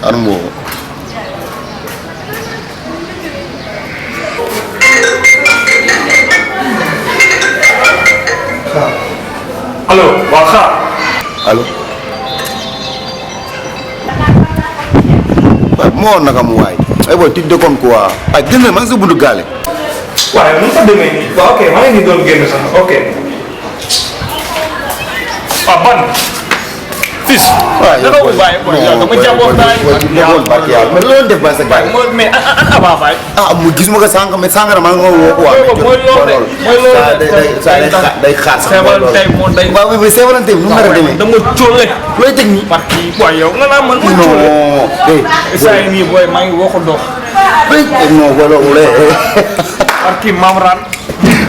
Armo. Halo, Waka. Halo. Mo naka mu waay. Ay boy tidde kon quoi. Ay gëna ma sa bundu galé. Waaye nu mu fa demee nii. waaw ok maa ngi nii doon génn sax ok. waaw ban. fils. Waaw da nga ko bàyyi booy yow dama jàppoon daay. mais loolu def ba sa gaay. mais Aba Faye. Ah mu gis ma ko sànq mais sànq ma nga woo quoi. mooy loolu de mooy loolu de. day xaar sax Saint Valentin moo day. waaw mais Saint Valentin nu mu nar a demee. dama cóole. looy teg nii. parce que booy yow nga naan man ma non cóole. eh saa yi nii booy maa ngi waxu dox. non wala wala parce que maam ran.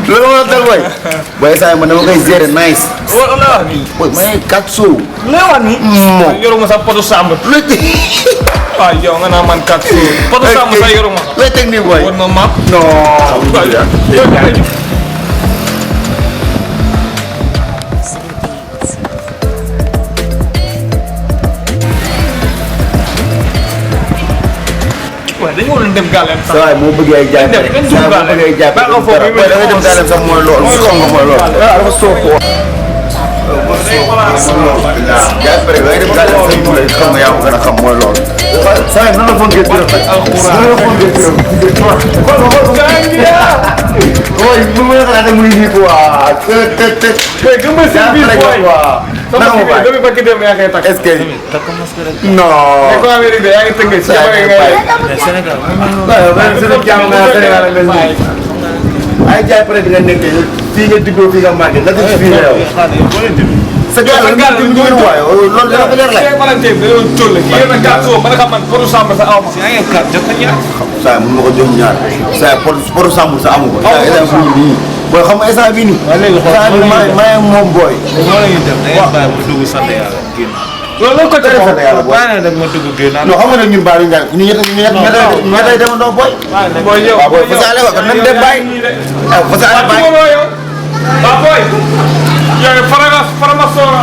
loolu moo tax boy boy saa man dama koy gérer nice wala la wax nii. boy may kat soo la wax nii. mo yoruma sax poto sàmm. waaw yow nga naan man kat suuf. poto sàmm sax yoruma sax. looy teg nii boy war na maap. non waaw dañu waroon dem gàllam sax. saa waay moo bëggee ay jaay dem kenn du saa moo bëggee ay jaay ba nga foofu bi da ngay dem gàllam sax mooy loolu xam nga mooy loolu dafa soof ko jaay pare da ngay dem gàllam sax mu lay xam nga yaa ko gën a xam mooy loolu saa yi nan la foog ngeen gërëm nan la foog ngeen gërëm boy mu mën a xalaat mu ngi quoi te mais gëm nga seen biir booy. naka ma baay dama bëgg dem yaa koy takk. est-ce que non mais ko Amérique de yaa ngi tënkee si jamono yi ngay Sénégal waaw man suñu jàmm naa Sénégal ak mel nii ay jaay pare di nga nekk fii nga diggoo fii nga màggee la def fii la yow sa gàll nga di ñu waay loolu dana ko leer la Saint Valentin bi dañoo toll kii yéen a gàtt soo ba nga xam man potu sàmm sa aw ma. yaa ngi gàtt jot na ñaar. saa mun ma ko jox ñaar saa pour sàmm sa amu ko saa instant bii nii booy xam nga instant bii nii saa bi maa moom booy moo la ñuy def da ngay bàyyi mu dugg sant yàlla génn. loolu la ko tere sant yàlla booy bàyyi na dem ma dugg génn. non xam nga nag ñun baal ñu ñu ñett demandoo booy booy yow waaw booy fasaale ko kon nañ dem bàyyi fasaale bàyyi waaw booy yow farama soora